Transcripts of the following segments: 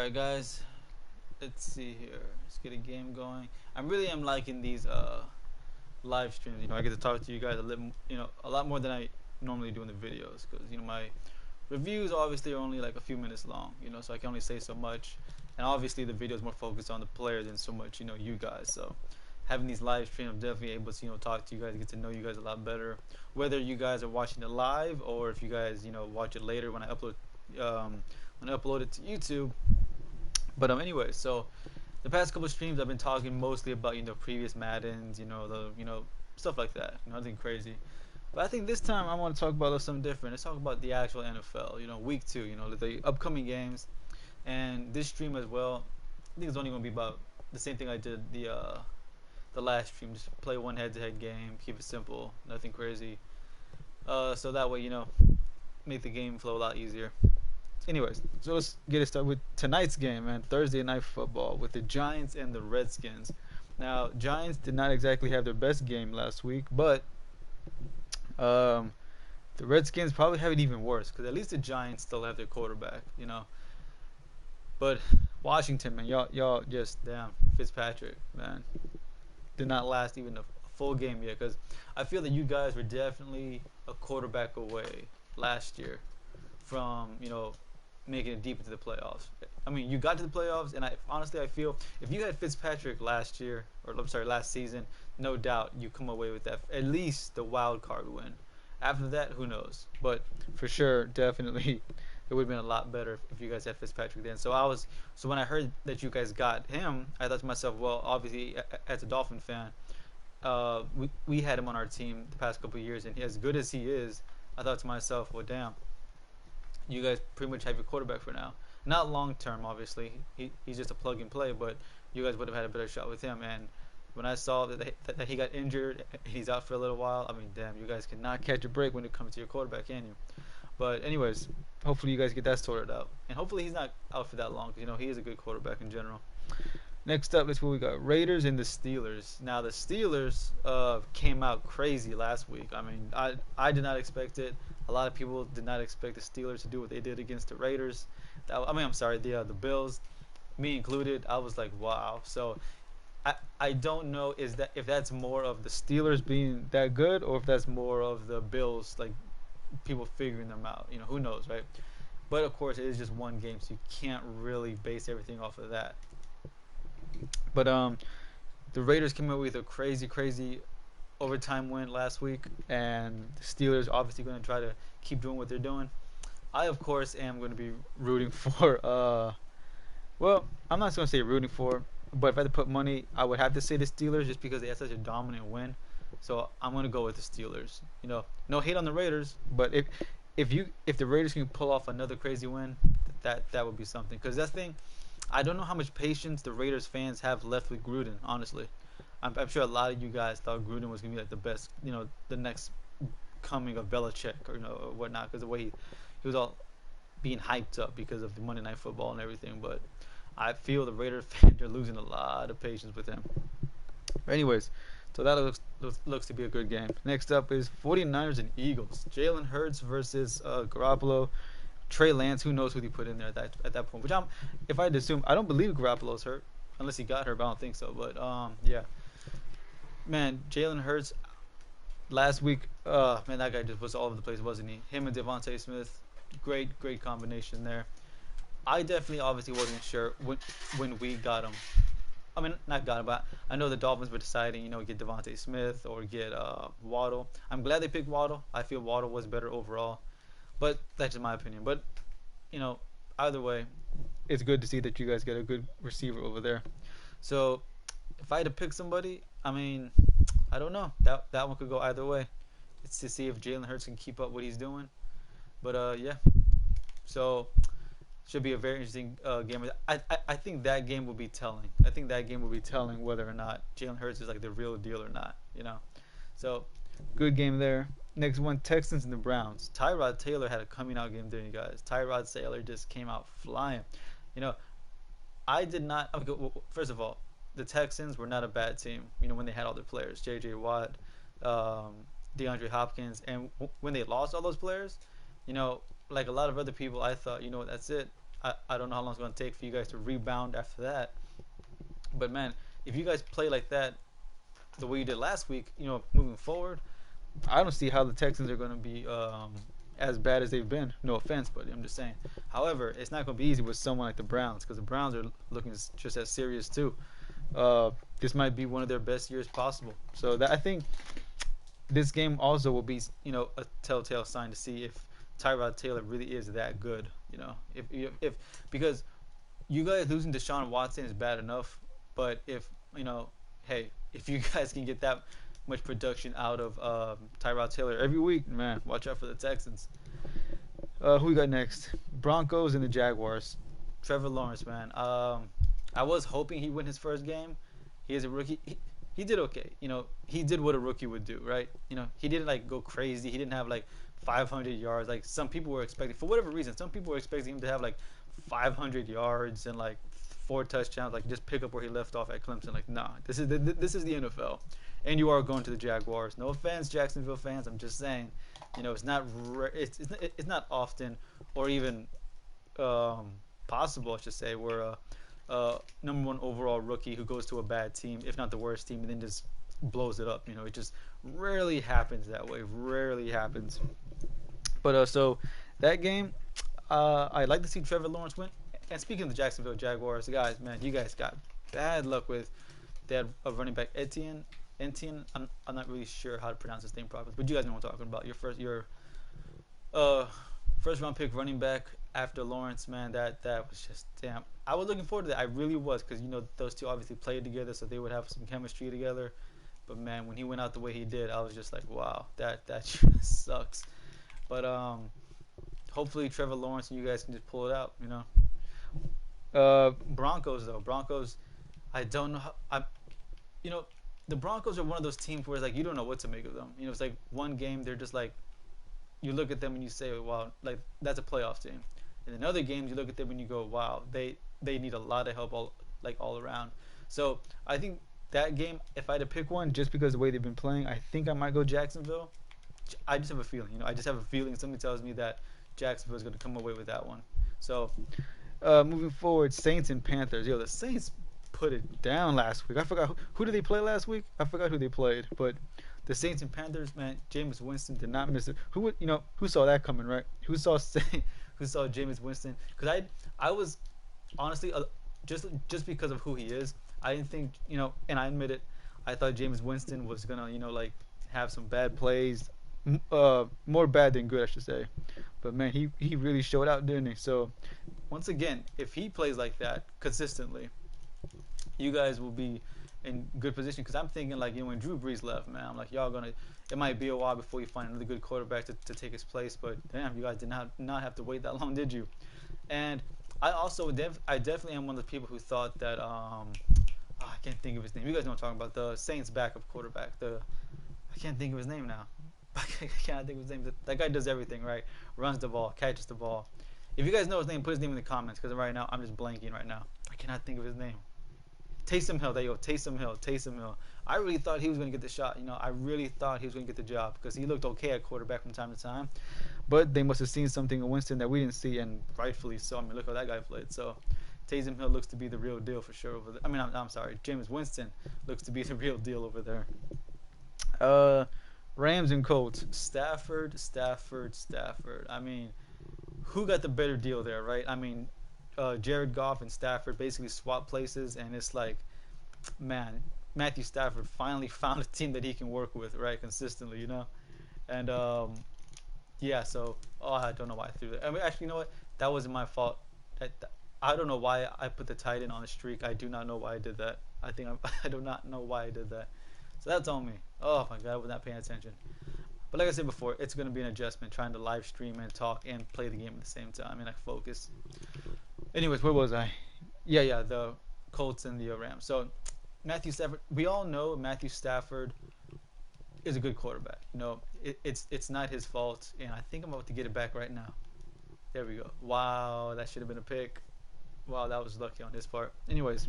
Alright guys, let's see here. Let's get a game going. I really am liking these live streams. I get to talk to you guys a little, a lot more than I normally do in the videos because my reviews obviously are only like a few minutes long, so I can only say so much. And obviously the video is more focused on the player than so much, you guys. So having these live streams, I'm definitely able to, talk to you guys, get to know you guys a lot better. Whether you guys are watching it live or if you guys, watch it later when I upload it to YouTube. But anyway, so the past couple of streams I've been talking mostly about previous Maddens, stuff like that, nothing crazy. But I think this time I want to talk about something different. Let's talk about the actual NFL, week 2, the upcoming games, and this stream as well. I think it's only going to be about the same thing I did the last stream. Just play one head-to-head game, keep it simple, nothing crazy. So that way, make the game flow a lot easier. Anyways, so let's get it started with tonight's game, man. Thursday night football with the Giants and the Redskins. Now, Giants did not exactly have their best game last week, but the Redskins probably have it even worse because at least the Giants still have their quarterback, But Washington, man, y'all just damn Fitzpatrick, man, did not last even a full game yet because I feel that you guys were definitely a quarterback away last year from making it deep into the playoffs. I mean, you got to the playoffs, and I feel if you had Fitzpatrick last season, no doubt you come away with that, at least the wild card win. After that, who knows? But for sure, definitely, it would have been a lot better if you guys had Fitzpatrick then. So when I heard that you guys got him, I thought to myself, well, obviously, as a Dolphin fan, we had him on our team the past couple of years, and as good as he is, I thought to myself, well, damn, you guys pretty much have your quarterback for now. Not long term, obviously. He's just a plug and play, but you guys would have had a better shot with him. And when I saw that he got injured, he's out for a little while. I mean, damn, you guys cannot catch a break when it comes to your quarterback, can you? But anyways, hopefully you guys get that sorted out, and hopefully he's not out for that long because he is a good quarterback in general. Next up, let's see what we got. Raiders and the Steelers. Now the Steelers came out crazy last week. I mean, I did not expect it. A lot of people did not expect the Steelers to do what they did against the Raiders. The Bills, me included. I was like, wow. So I don't know if that's more of the Steelers being that good or if that's more of the Bills, like people figuring them out. Who knows, right? But of course, it is just one game, so you can't really base everything off of that. But the Raiders came out with a crazy overtime win last week, and the Steelers obviously going to try to keep doing what they're doing. I, of course, am going to be rooting for, well, I'm not going to say rooting for, but if I had to put money, I would have to say the Steelers just because they had such a dominant win. So I'm going to go with the Steelers. No hate on the Raiders, but if the Raiders can pull off another crazy win, that would be something. Because that thing, I don't know how much patience the Raiders fans have left with Gruden, honestly. I'm sure a lot of you guys thought Gruden was going to be like the best, the next coming of Belichick or whatnot, because the way he was all being hyped up because of the Monday Night Football and everything. But I feel the Raiders fans are losing a lot of patience with him. But anyways, so that looks to be a good game. Next up is 49ers and Eagles. Jalen Hurts versus Garoppolo. Trey Lance, who knows who they put in there at that point. Which if I had to assume, I don't believe Garoppolo's hurt, unless he got hurt, but I don't think so. But yeah. Man, Jalen Hurts last week, man, that guy just was all over the place, wasn't he? Him and Devontae Smith, great combination there. I definitely obviously wasn't sure when we got him. I mean, not got him, but I know the Dolphins were deciding, get Devontae Smith or get Waddle. I'm glad they picked Waddle. I feel Waddle was better overall, but that's just my opinion. But either way, it's good to see that you guys get a good receiver over there. So if I had to pick somebody, I mean, I don't know. That one could go either way. It's to see if Jalen Hurts can keep up what he's doing. But yeah, so should be a very interesting game. I think that game will be telling. I think that game will be telling whether or not Jalen Hurts is like the real deal or not. So good game there. Next one, Texans and the Browns. Tyrod Taylor had a coming out game there, you guys. Tyrod Taylor just came out flying. I did not. Okay, well, first of all, the Texans were not a bad team, when they had all their players, J.J. Watt, DeAndre Hopkins, and when they lost all those players, like a lot of other people, I thought, that's it. I don't know how long it's going to take for you guys to rebound after that. But man, if you guys play like that the way you did last week, moving forward, I don't see how the Texans are going to be as bad as they've been. No offense, but I'm just saying. However, it's not going to be easy with someone like the Browns because the Browns are looking just as serious too. This might be one of their best years possible. So I think this game also will be, a telltale sign to see if Tyrod Taylor really is that good. If because you guys losing Deshaun Watson is bad enough, but hey, if you guys can get that much production out of Tyrod Taylor every week, man, watch out for the Texans. Who we got next? Broncos and the Jaguars. Trevor Lawrence, man. I was hoping he'd win his first game. He is a rookie. He did okay. He did what a rookie would do, right? He didn't like go crazy. He didn't have like 500 yards like some people were expecting. For whatever reason, some people were expecting him to have like 500 yards and like 4 touchdowns, like just pick up where he left off at Clemson. Like, nah, this is the NFL, and you are going to the Jaguars. No offense, Jacksonville fans. I'm just saying, it's not it's not often or even possible, I should say, where number one overall rookie who goes to a bad team, if not the worst team, and then just blows it up. It just rarely happens that way. Rarely happens. But so that game, I'd like to see Trevor Lawrence win. And speaking of the Jacksonville Jaguars, guys, man, you guys got bad luck with that running back Etienne. I'm not really sure how to pronounce his name properly, but you guys know what I'm talking about. Your first round pick running back after Lawrence, man, that was just damn. I was looking forward to that. I really was, because those two obviously played together, so they would have some chemistry together. But man, when he went out the way he did, I was just like, wow, that just sucks. But hopefully Trevor Lawrence and you guys can just pull it out. Broncos though. Broncos, I don't know how. The Broncos are one of those teams where it's like you don't know what to make of them. It's like one game they're just like, you look at them and you say, wow, like that's a playoff team. And in other games you look at them and you go, wow, they need a lot of help all around. So I think that game, if I had to pick one, just because of the way they've been playing, I think I might go Jacksonville. I just have a feeling. I just have a feeling. Something tells me that Jacksonville is going to come away with that one. So moving forward, Saints and Panthers. The Saints put it down last week. I forgot who did they play last week. I forgot who they played, but the Saints and Panthers, man. Jameis Winston did not miss it. Who saw that coming, right? Who saw Jameis Winston? Because I was honestly just because of who he is, I didn't think and I admit it, I thought Jameis Winston was gonna like have some bad plays, more bad than good, I should say. But man, he really showed out, didn't he? So once again, if he plays like that consistently, you guys will be in good position. Because I'm thinking like when Drew Brees left, man, I'm like it might be a while before you find another good quarterback to take his place. But damn, you guys did not have to wait that long, did you? And I definitely am one of the people who thought that I can't think of his name. You guys know what I'm talking about. The Saints backup quarterback. I can't think of his name now. I can't think of his name. That guy does everything, right? Runs the ball, catches the ball. If you guys know his name, put his name in the comments, because right now I'm just blanking right now. I cannot think of his name. Taysom Hill. There you go. Taysom Hill. I really thought he was going to get the shot. I really thought he was going to get the job because he looked okay at quarterback from time to time. But they must have seen something in Winston that we didn't see, and rightfully so. I mean, look how that guy played. So Taysom Hill looks to be the real deal for sure over there. I mean, I'm sorry. Jameis Winston looks to be the real deal over there. Rams and Colts. Stafford. I mean, who got the better deal there, right? I mean, Jared Goff and Stafford basically swap places, and it's like, man, Matthew Stafford finally found a team that he can work with, right, consistently, And yeah, so I don't know why I threw that. I mean, actually, you know what? That wasn't my fault. I don't know why I put the tight end on a streak. I do not know why I did that. I do not know why I did that. So that's on me. Oh my God, I was not paying attention. But like I said before, it's going to be an adjustment trying to live stream and talk and play the game at the same time and focus. Anyways, where was I? Yeah, the Colts and the Rams. So Matthew Stafford, we all know Matthew Stafford is a good quarterback. It's not his fault, and I think I'm about to get it back right now. There we go. Wow, that should have been a pick. Wow, that was lucky on his part. Anyways,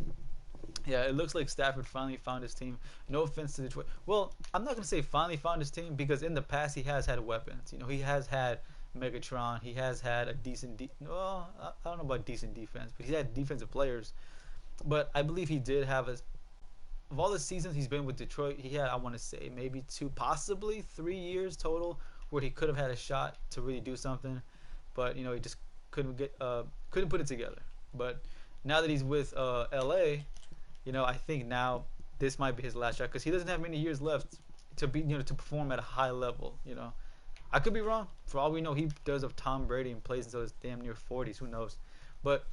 yeah, it looks like Stafford finally found his team. No offense to Detroit. Well, I'm not going to say finally found his team because in the past he has had weapons. He has had Megatron. He has had a well, I don't know about decent defense, but he's had defensive players. But I believe he did have a of all the seasons he's been with Detroit, he had, I want to say, maybe two, possibly 3 years total where he could have had a shot to really do something, but he just couldn't put it together. But now that he's with LA, I think now this might be his last shot because he doesn't have many years left to be to perform at a high level. I could be wrong. For all we know, he does of Tom Brady and plays until his damn near 40s. Who knows? But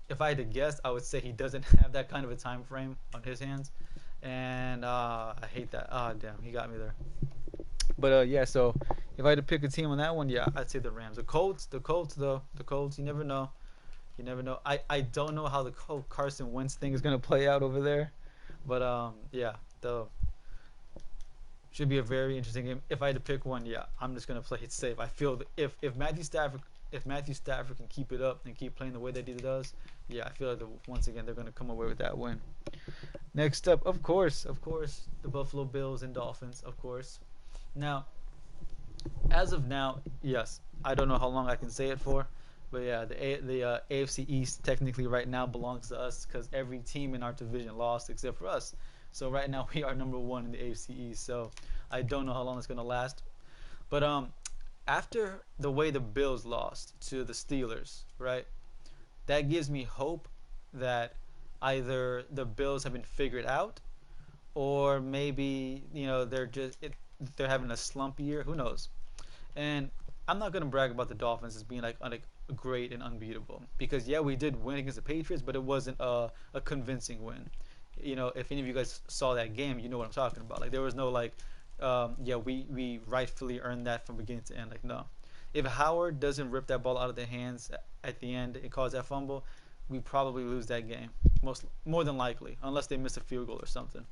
if I had to guess, I would say he doesn't have that kind of a time frame on his hands, and I hate that. Ah, damn, he got me there. But yeah, so if I had to pick a team on that one, yeah, I'd say the Rams. The Colts though, the Colts. You never know. You never know. I don't know how the whole Carson Wentz thing is gonna play out over there, but yeah, the should be a very interesting game. If I had to pick one, yeah, I'm just gonna play it safe. I feel that if Matthew Stafford can keep it up and keep playing the way that he does, yeah, I feel like once again they're gonna come away with that win. Next up, of course, the Buffalo Bills and Dolphins, of course. Now, as of now, yes, I don't know how long I can say it for, but yeah, the AFC East technically right now belongs to us because every team in our division lost except for us. So right now we are number one in the AFC East. So I don't know how long it's gonna last. But after the way the Bills lost to the Steelers, right? That gives me hope that either the Bills have been figured out, or maybe they're having a slump year. Who knows? And I'm not gonna brag about the Dolphins as being like great and unbeatable because yeah, we did win against the Patriots, but it wasn't a convincing win. If any of you guys saw that game, you know what I'm talking about. Like there was no yeah, we rightfully earned that from beginning to end. Like no, if Howard doesn't rip that ball out of their hands at the end and cause that fumble, we probably lose that game. More than likely, unless they miss a field goal or something.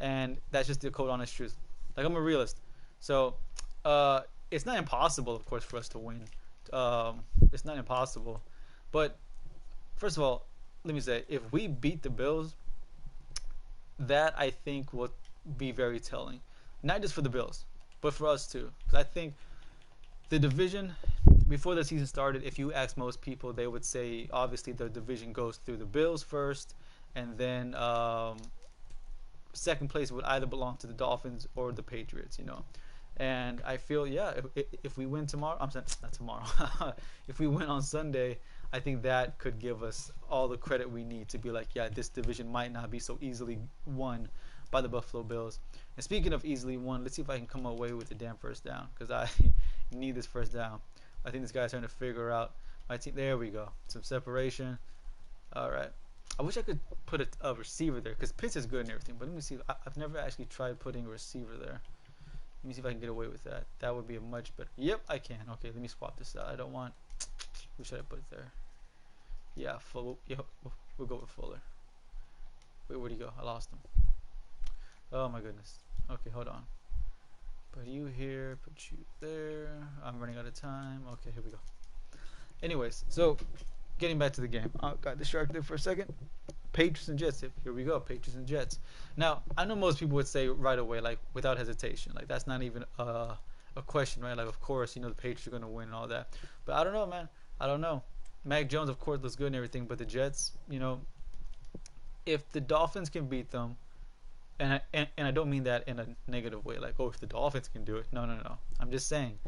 And that's just the cold honest truth. Like I'm a realist, so it's not impossible, of course, for us to win. It's not impossible, but first of all, let me say, if we beat the Bills, that I think will be very telling, not just for the Bills, but for us too. Because I think the division before the season started, if you ask most people, they would say obviously the division goes through the Bills first, and then second place would either belong to the Dolphins or the Patriots. And I feel yeah, if we win tomorrow, I'm saying not tomorrow. If we win on Sunday, I think that could give us all the credit we need to be like, yeah, this division might not be so easily won by the Buffalo Bills. And speaking of easily won, let's see if I can come away with the damn first down because I need this first down. I think this guy's trying to figure out my team. There we go, some separation. All right. I wish I could put a receiver there because Pitts is good and everything, but let me see. I've never actually tried putting a receiver there. Let me see if I can get away with that. That would be a much better. Yep, I can. Okay, let me swap this out. I don't want. Who should I put there? Yeah, yeah, we'll go with Fuller. Wait, where'd he go? I lost him. Oh my goodness. Okay, hold on. Put you here. Put you there. I'm running out of time. Okay, here we go. Anyways, so getting back to the game. I got distracted for a second. Patriots and Jets. Here we go. Patriots and Jets. Now, I know most people would say right away, like without hesitation, like that's not even a question, right? Like, of course, the Patriots are going to win and all that. But I don't know, man. I don't know. Mac Jones, of course, looks good and everything, but the Jets, if the Dolphins can beat them, and I don't mean that in a negative way, like, oh, if the Dolphins can do it. No. I'm just saying,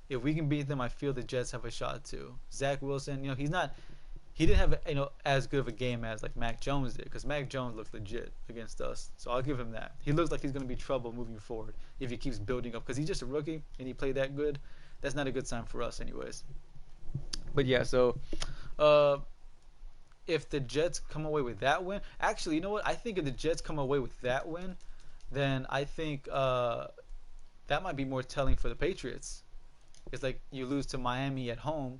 if we can beat them, I feel the Jets have a shot too. Zach Wilson, he didn't have as good of a game as like Mac Jones did because Mac Jones looked legit against us. So I'll give him that. He looks like he's going to be trouble moving forward if he keeps building up because he's just a rookie and he played that good. That's not a good sign for us anyways. But yeah, so if the Jets come away with that win, actually, you know what? I think if the Jets come away with that win, then I think that might be more telling for the Patriots. It's like you lose to Miami at home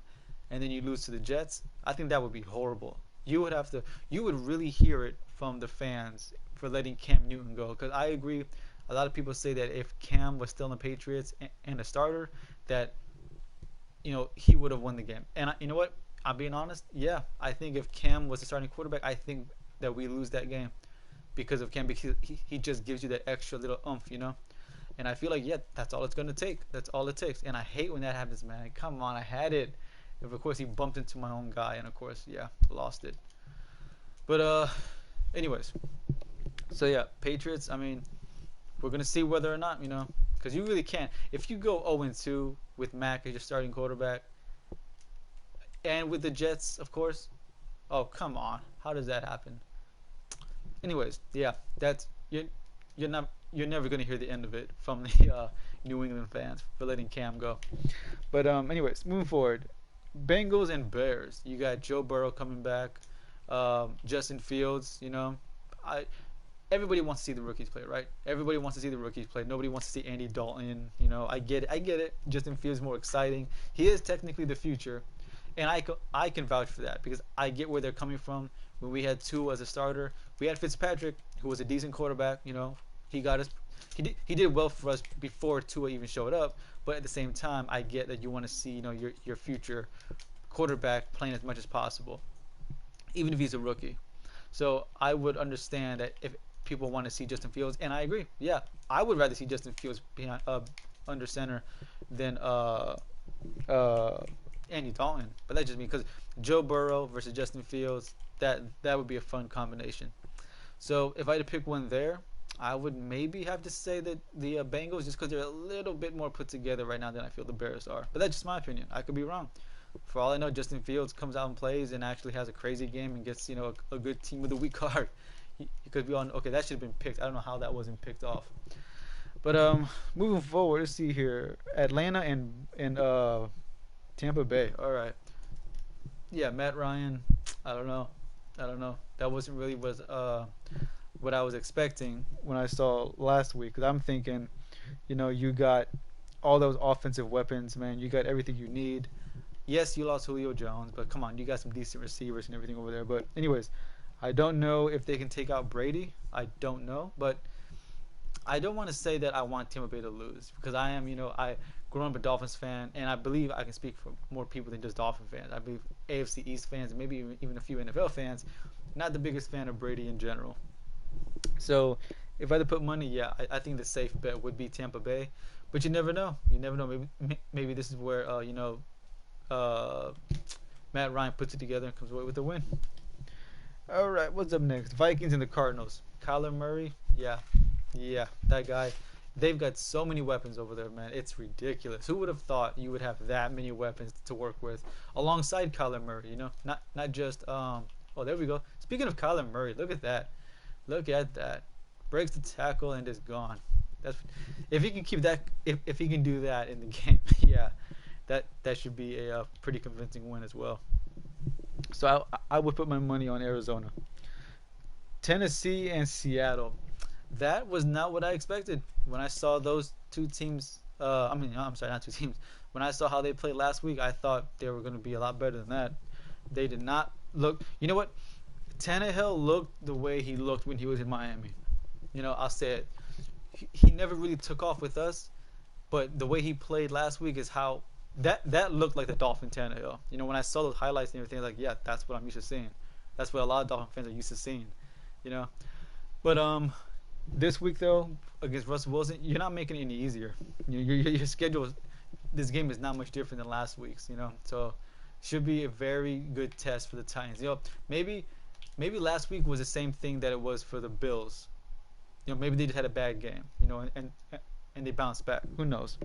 and then you lose to the Jets. I think that would be horrible. You would really hear it from the fans for letting Cam Newton go. Because I agree, a lot of people say that if Cam was still in the Patriots and a starter, that he would have won the game. And you know what? I'm being honest. Yeah, I think if Cam was the starting quarterback, I think that we lose that game because of Cam. Because he just gives you that extra little oomph, And I feel like, yeah, that's all it's gonna take. That's all it takes. And I hate when that happens, man. Come on, I had it. If of course he bumped into my own guy, and of course, yeah, lost it. But anyways, so yeah, Patriots. I mean, we're gonna see whether or not because you really can't. If you go 0-2 with Mac as your starting quarterback, and with the Jets, of course. Oh come on, how does that happen? Anyways, yeah, that's you're never gonna hear the end of it from the New England fans for letting Cam go. But anyways, moving forward, Bengals and Bears. You got Joe Burrow coming back, Justin Fields. I everybody wants to see the rookies play, right? Everybody wants to see the rookies play. Nobody wants to see Andy Dalton. I get it. I get it. Justin Fields is more exciting. He is technically the future, and I can vouch for that because I get where they're coming from. When we had Tua as a starter, we had Fitzpatrick, who was a decent quarterback. He got us. He did well for us before Tua even showed up. But at the same time, I get that you want to see your future quarterback playing as much as possible, even if he's a rookie. So I would understand that if people want to see Justin Fields, and I agree. Yeah, I would rather see Justin Fields behind under center than uh, Andy Dalton. But that's just me because Joe Burrow versus Justin Fields, that would be a fun combination. So if I had to pick one there, I would maybe have to say that the Bengals, just because they're a little bit more put together right now than I feel the Bears are. But that's just my opinion. I could be wrong. For all I know, Justin Fields comes out and plays and actually has a crazy game and gets a good team with a weak card. He could be on. Okay, that should have been picked. I don't know how that wasn't picked off. But moving forward, let's see here. Atlanta and Tampa Bay. All right. Yeah, Matt Ryan. I don't know. That wasn't really what I was expecting when I saw last week. Because I'm thinking, you got all those offensive weapons, man. You got everything you need. Yes, you lost Julio Jones, but come on, you got some decent receivers and everything over there. But anyways, I don't know if they can take out Brady. I don't know, but I don't want to say that I want Tampa Bay to lose because I am, I grew up a Dolphins fan, and I believe I can speak for more people than just Dolphin fans. I believe AFC East fans and maybe even a few NFL fans. Not the biggest fan of Brady in general. So if I had to put money, yeah, I think the safe bet would be Tampa Bay. But you never know. You never know. Maybe this is where Matt Ryan puts it together and comes away with a win. All right, what's up next? Vikings and the Cardinals. Kyler Murray, yeah, that guy. They've got so many weapons over there, man. It's ridiculous. Who would have thought you would have that many weapons to work with alongside Kyler Murray? Not just Oh, there we go. Speaking of Kyler Murray, look at that. Look at that. Breaks the tackle and is gone. That's if he can keep that. If he can do that in the game, yeah, that should be a pretty convincing win as well. So I would put my money on Arizona. Tennessee and Seattle. That was not what I expected when I saw those two teams. I'm sorry, not two teams. When I saw how they played last week, I thought they were going to be a lot better than that. They did not look. You know what? Tannehill looked the way he looked when he was in Miami. I'll say it. He never really took off with us, but the way he played last week is how that looked like the Dolphin Tannehill. When I saw those highlights and everything, like, yeah, that's what I'm used to seeing. That's what a lot of Dolphin fans are used to seeing. But this week though against Russell Wilson, you're not making it any easier. Your schedule, this game is not much different than last week's. So should be a very good test for the Titans. Maybe last week was the same thing that it was for the Bills. Maybe they just had a bad game. And they bounced back. Who knows?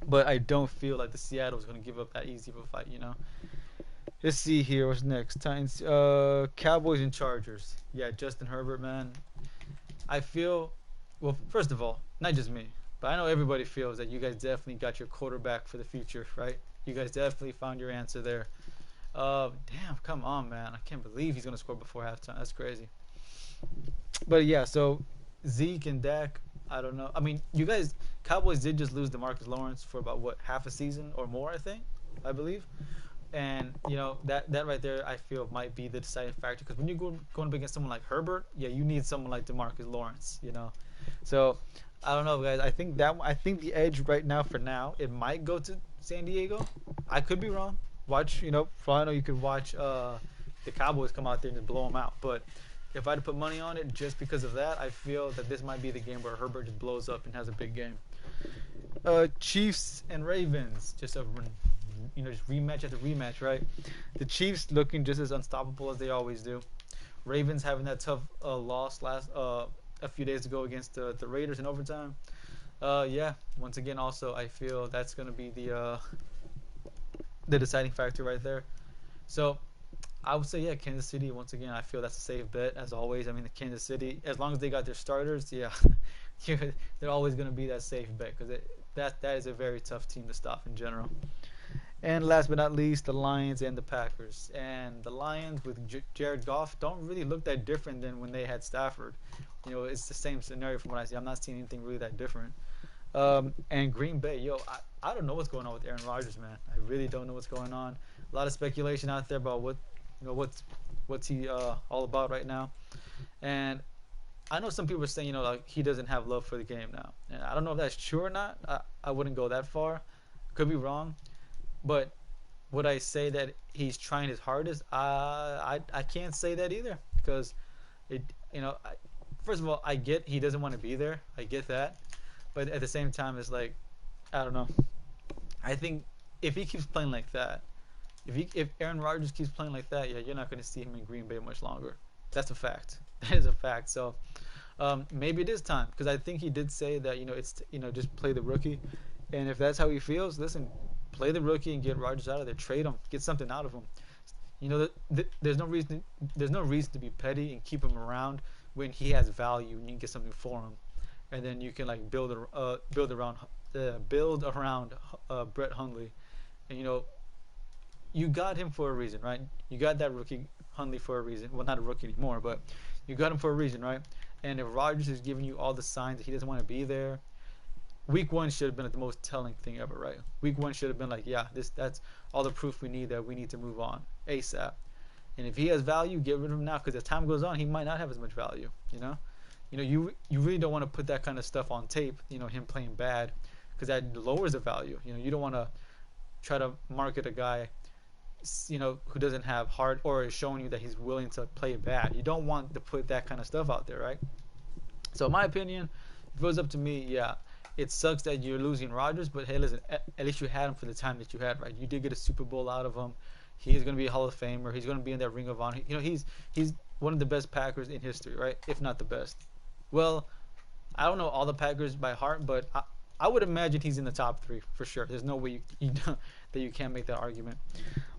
But I don't feel like the Seattle is going to give up that easy of a fight. Let's see here. What's next? Titans, Cowboys and Chargers. Yeah, Justin Herbert, man. I feel, well, first of all, not just me, but I know everybody feels that you guys definitely got your quarterback for the future, right? You guys definitely found your answer there. Damn, come on, man. I can't believe he's going to score before halftime. That's crazy. But yeah, so Zeke and Dak, I don't know. I mean, you guys, Cowboys did just lose DeMarcus Lawrence for about, half a season or more, I believe. And, that right there, I feel might be the deciding factor. Because when you're going up against someone like Herbert, yeah, you need someone like DeMarcus Lawrence, So, I don't know, guys. I think the edge right now, for now, it might go to San Diego. I could be wrong. Watch, for all I know, you could watch the Cowboys come out there and just blow them out. But if I had to put money on it just because of that, I feel that this might be the game where Herbert just blows up and has a big game. Chiefs and Ravens, just rematch after rematch, right? The Chiefs looking just as unstoppable as they always do. Ravens having that tough loss last a few days ago against the Raiders in overtime. Yeah, once again, also I feel that's gonna be the deciding factor right there. So I would say, yeah, Kansas City. Once again, I feel that's a safe bet as always. I mean, the Kansas City, as long as they got their starters, yeah, they're always going to be that safe bet because that is a very tough team to stop in general. And last but not least, the Lions and the Packers. And the Lions with Jared Goff don't really look that different than when they had Stafford. It's the same scenario from what I see. I'm not seeing anything really that different. And Green Bay, I don't know what's going on with Aaron Rodgers, man. I really don't know what's going on. A lot of speculation out there about what's he all about right now. And I know some people are saying, like he doesn't have love for the game now. And I don't know if that's true or not. I wouldn't go that far. Could be wrong. But would I say that he's trying his hardest? I can't say that either because it first of all, I get he doesn't want to be there. I get that. But at the same time, it's like I don't know. I think if he keeps playing like that, if Aaron Rodgers keeps playing like that, yeah, you're not going to see him in Green Bay much longer. That's a fact. That is a fact. So maybe it is time because I think he did say that it's just play the rookie, and if that's how he feels, listen, play the rookie and get Rodgers out of there. Trade him, get something out of him. There's no reason. There's no reason to be petty and keep him around when he has value and you can get something for him, and then you can like build around Brett Hundley, and you got him for a reason, right? You got that rookie Hundley for a reason. Well, not a rookie anymore, but you got him for a reason, right? And if Rodgers is giving you all the signs that he doesn't want to be there, week one should have been the most telling thing ever, right? Week one should have been like, yeah, that's all the proof we need that we need to move on ASAP. And if he has value, get rid of him now because as time goes on, he might not have as much value. You really don't want to put that kind of stuff on tape. Him playing bad because that lowers the value. You don't want to try to market a guy who doesn't have heart or is showing you that he's willing to play bad. You don't want to put that kind of stuff out there, right? So in my opinion, if it was up to me, yeah, it sucks that you're losing Rodgers, but hey, listen, at least you had him for the time that you had, right? You did get a Super Bowl out of him. He's going to be a Hall of Famer. He's going to be in that Ring of Honor. He's one of the best Packers in history, right? If not the best. Well, I don't know all the Packers by heart, but I would imagine he's in the top three for sure. There's no way that you can't make that argument.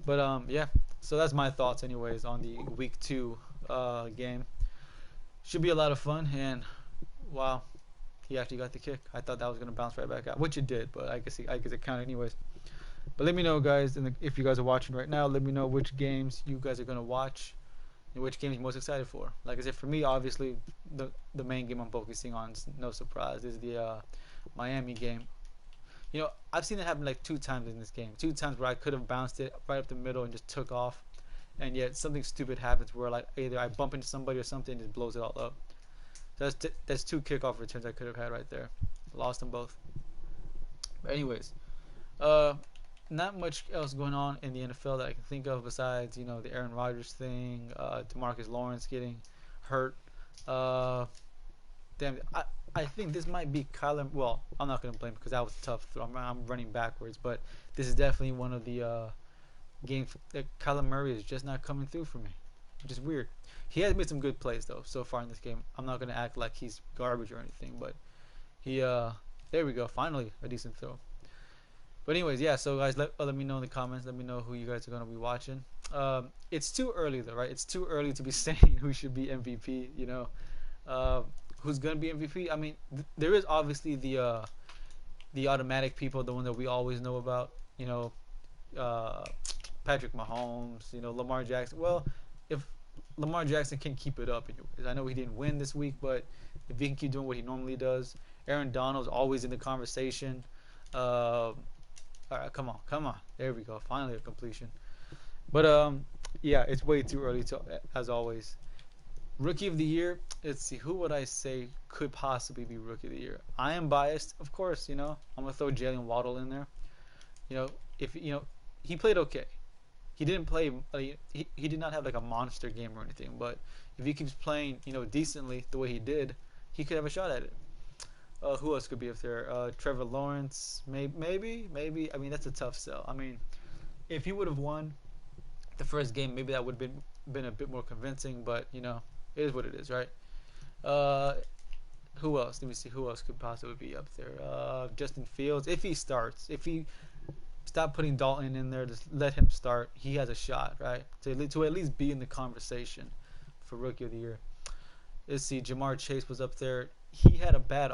But yeah, so that's my thoughts, anyways, on the week 2 game. Should be a lot of fun, and wow, he actually got the kick. I thought that was gonna bounce right back out, which it did, but I guess it counted anyways. But let me know, guys, and if you guys are watching right now, let me know which games you guys are gonna watch and which games you're most excited for. Like I said, for me, obviously, the main game I'm focusing on, no surprise, is the Miami game. I've seen it happen like 2 times in this game. 2 times where I could have bounced it right up the middle and just took off, and yet something stupid happens where like either I bump into somebody or something and just blows it all up. So that's 2 kickoff returns I could have had right there. Lost them both. But anyways, not much else going on in the NFL that I can think of besides the Aaron Rodgers thing, DeMarcus Lawrence getting hurt. Damn, I think this might be Kyler. Well, I'm not gonna blame because that was tough. I'm running backwards, but this is definitely one of the games that Kyler Murray is just not coming through for me, which is weird. He has made some good plays though so far in this game. I'm not gonna act like he's garbage or anything, but he there we go. Finally, a decent throw. But anyways, yeah. So guys, let me know in the comments. Let me know who you guys are gonna be watching. It's too early though, right? It's too early to be saying who should be MVP. Who's gonna be MVP? I mean, there is obviously the automatic people, the one that we always know about. Patrick Mahomes. Lamar Jackson. Well, if Lamar Jackson can keep it up, anyways. I know he didn't win this week, but if he can keep doing what he normally does, Aaron Donald's always in the conversation. All right, come on. There we go. Finally a completion. But yeah, it's way too early to, as always. Rookie of the year. Let's see, who would I say could possibly be Rookie of the year? I am biased, of course. I'm gonna throw Jalen Waddle in there. If he played okay. He didn't play. He did not have like a monster game or anything. But if he keeps playing, decently the way he did, he could have a shot at it. Who else could be up there? Trevor Lawrence, maybe. I mean, that's a tough sell. I mean, if he would have won the first game, maybe that would have been a bit more convincing. But it is what it is, right? Uh, who else? Let me see. Who else could possibly be up there? Justin Fields, if he starts, if he stop putting Dalton in there, just let him start. He has a shot, right? To at least be in the conversation for Rookie of the Year. Let's see. Jamar Chase was up there. He had a bad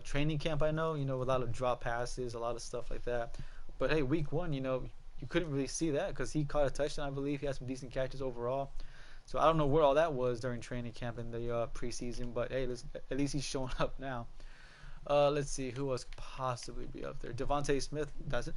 training camp, I know. A lot of drop passes, a lot of stuff like that. But hey, week one, you couldn't really see that because he caught a touchdown, I believe. He had some decent catches overall. So I don't know where all that was during training camp in the preseason, but hey, at least he's showing up now. Let's see who else could possibly be up there. Devontae Smith doesn't.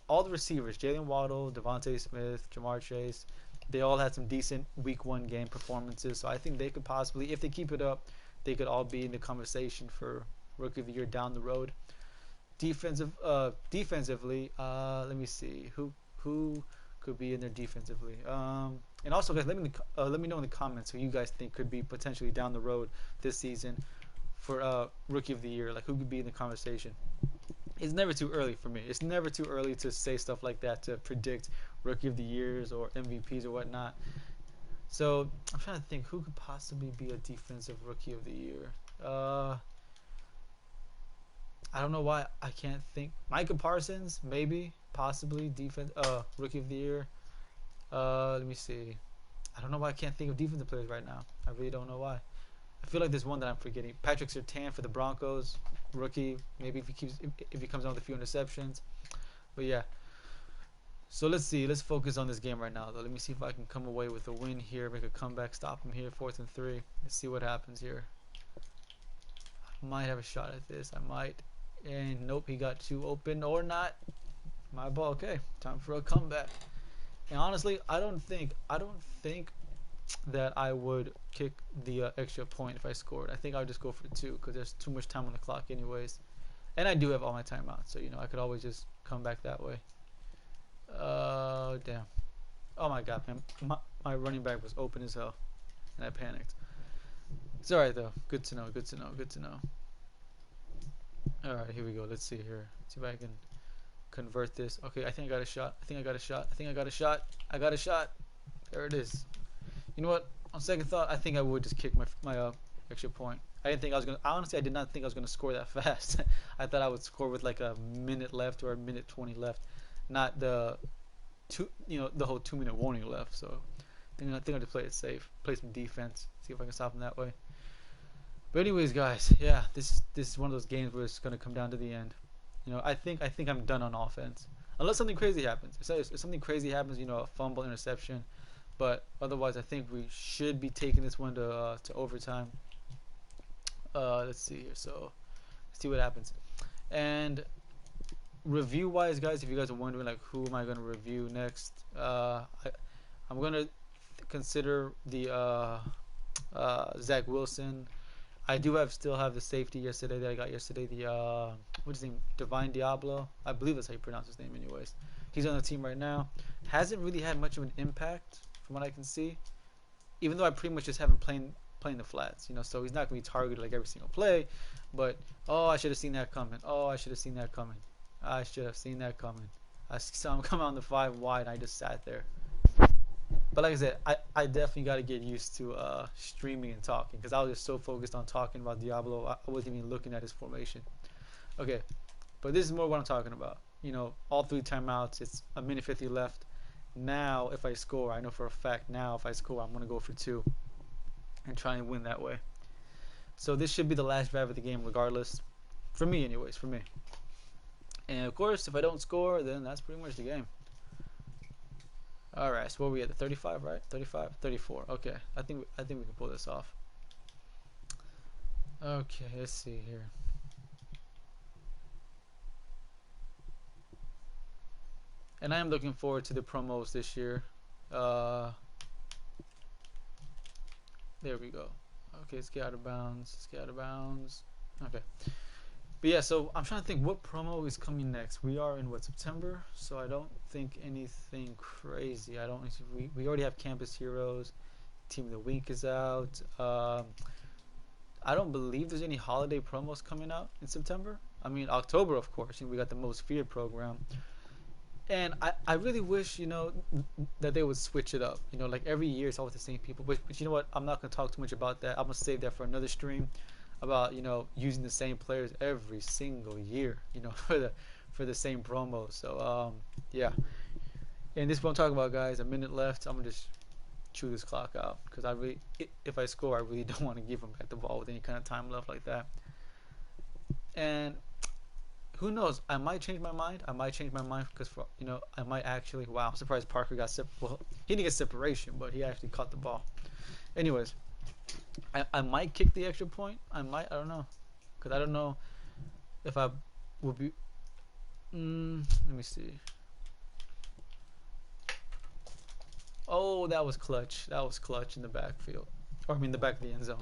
All the receivers: Jalen Waddle, Devontae Smith, Jamar Chase. They all had some decent Week 1 game performances, so I think they could possibly, if they keep it up, they could all be in the conversation for Rookie of the Year down the road. Defensively, let me see who could be in there defensively. And also, guys, let me know in the comments who you guys think could be potentially down the road this season for Rookie of the Year. Like, who could be in the conversation? It's never too early for me. It's never too early to say stuff like that, to predict Rookie of the Years or MVPs or whatnot. So I'm trying to think who could possibly be a defensive Rookie of the Year. I don't know why I can't think. Micah Parsons, maybe, possibly Rookie of the Year. Let me see. I don't know why I can't think of defensive players right now. I really don't know why. I feel like there's one that I'm forgetting. Patrick Surtain for the Broncos, rookie. Maybe if he comes out with a few interceptions. But yeah. So let's see. Let's focus on this game right now, though. Let me see if I can come away with a win here, make a comeback, stop him here, 4th and 3. Let's see what happens here. I might have a shot at this. I might. And nope, he got too open or not. My ball. Okay, time for a comeback. And honestly, I don't think that I would kick the extra point if I scored. I think I would just go for 2 because there's too much time on the clock anyways. And I do have all my timeouts, so I could always just come back that way. Damn. Oh my god, man. My running back was open as hell, and I panicked. It's alright though. Good to know. Alright, here we go. Let's see here. See if I can convert this. Okay, I think I got a shot. I got a shot. There it is. You know what? On second thought, I think I would just kick my extra point. I didn't think I was gonna. Honestly, I did not think I was gonna score that fast. I thought I would score with like a minute left or a minute 20 left, not the the whole 2-minute warning left. So I think I'll just play it safe, play some defense, see if I can stop them that way. But anyways, guys, yeah, this is one of those games where it's gonna come down to the end. I think I'm done on offense, unless something crazy happens. If something crazy happens, a fumble, interception. But otherwise, I think we should be taking this one to overtime. Let's see here. So let's see what happens. And review-wise, guys, if you guys are wondering, like, who am I going to review next? I'm going to consider the Zach Wilson. I do still have the safety yesterday that I got yesterday. The what's his name? Divine Diablo. I believe that's how you pronounce his name. Anyways, he's on the team right now. Hasn't really had much of an impact from what I can see, even though I pretty much just haven't playing the flats, so he's not going to be targeted like every single play. But I should have seen that coming. I should have seen that coming. I saw him come on the 5 wide, and I just sat there. But like I said, I definitely got to get used to streaming and talking, because I was just so focused on talking about Diablo, I wasn't even looking at his formation. Okay, but this is more what I'm talking about. All 3 timeouts. It's a minute 50 left. Now, if I score, I know for a fact now if I score, I'm going to go for 2 and try and win that way. So this should be the last drive of the game regardless. For me anyways, for me. And of course, if I don't score, then that's pretty much the game. Alright, so what are we at? The 35, right? 35? 34. Okay, I think we can pull this off. Okay, let's see here. And I am looking forward to the promos this year. There we go. Okay, let's get out of bounds. Okay. But yeah, so I'm trying to think what promo is coming next. We are in September, so I don't think anything crazy. We already have Campus Heroes. Team of the Week is out. I I don't believe there's any holiday promos coming out in September. I mean, October, of course. We got the Most Feared program. And I really wish, that they would switch it up. Like every year it's always the same people. But you know what? I'm not going to talk too much about that. I'm going to save that for another stream about, using the same players every single year, for the same promo. So, yeah. And this is what I'm talking about, guys. A minute left. I'm going to just chew this clock out because if I score, I really don't want to give them back the ball with any kind of time left like that. And who knows? I might change my mind. Because I might actually. Wow, I'm surprised Parker got well, he didn't get separation, but he actually caught the ball. Anyways, I might kick the extra point. I don't know, because I don't know if I would be. Let me see. Oh, that was clutch. That was clutch in the backfield, or I mean the back of the end zone.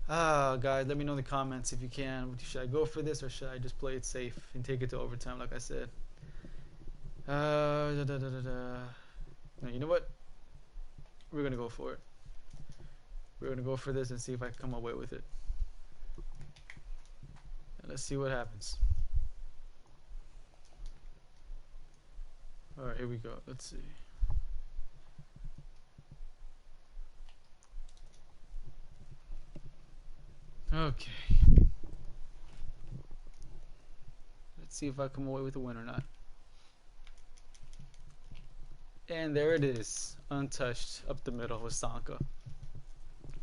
Guys, let me know in the comments if you can. Should I go for this or should I just play it safe and take it to overtime like I said? No, you know what? We're going to go for it. We're going to go for this and see if I can come away with it. And let's see what happens. Alright, here we go. Let's see. Okay. Let's see if I come away with a win or not. And there it is. Untouched up the middle with Sanka.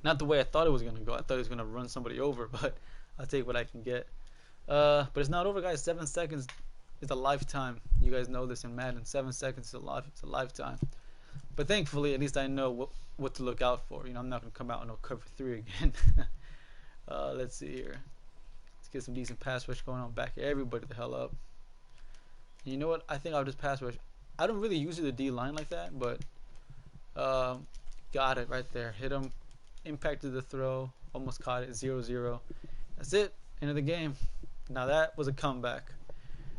Not the way I thought it was going to go. I thought he was going to run somebody over, but I'll take what I can get. But it's not over, guys. 7 seconds is a lifetime. You guys know this in Madden. 7 seconds is a lifetime. But thankfully, at least I know what to look out for. I'm not going to come out and no cover 3 again. Let's see here. Let's get some decent pass rush going on. Back everybody the hell up. And you know what? I think I'll just pass rush. I don't really use the D line like that, but got it right there. Hit him. Impacted the throw. Almost caught it. 0-0. That's it. End of the game. Now that was a comeback.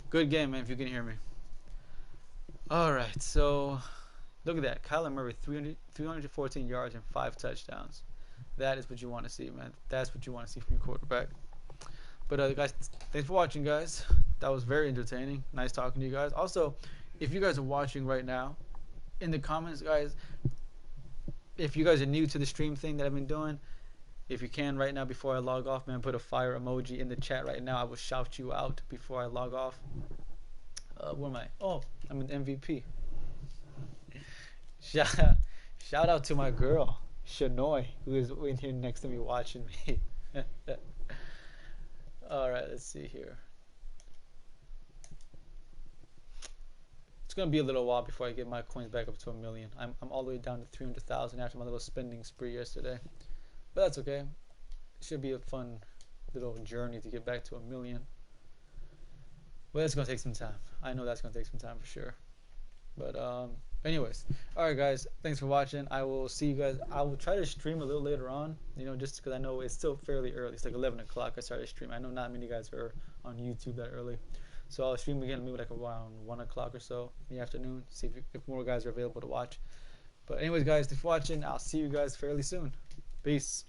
Good game, man, if you can hear me. Alright, so look at that. Kyler Murray, 314 yards and 5 touchdowns. That is what you want to see, man. That's what you want to see from your quarterback. But guys, thanks for watching, guys. That was very entertaining. Nice talking to you guys. Also, if you guys are watching right now, in the comments, guys, if you guys are new to the stream thing that I've been doing, if you can right now before I log off, man, put a fire emoji in the chat right now. I will shout you out before I log off. Where am I? Oh, I'm an MVP. Shout out to my girl, Shanoy, who is in here next to me watching me. Alright, let's see here. It's going to be a little while before I get my coins back up to 1 million. I'm all the way down to 300,000 after my little spending spree yesterday. But that's okay. It should be a fun little journey to get back to 1 million. But it's going to take some time. I know that's going to take some time for sure. But anyways, alright guys, thanks for watching. I will see you guys. I will try to stream a little later on, just because I know it's still fairly early. It's like 11 o'clock I started streaming. I know not many guys are on YouTube that early. So I'll stream again maybe like around 1 o'clock or so in the afternoon. See if more guys are available to watch. But anyways guys, thanks for watching. I'll see you guys fairly soon. Peace.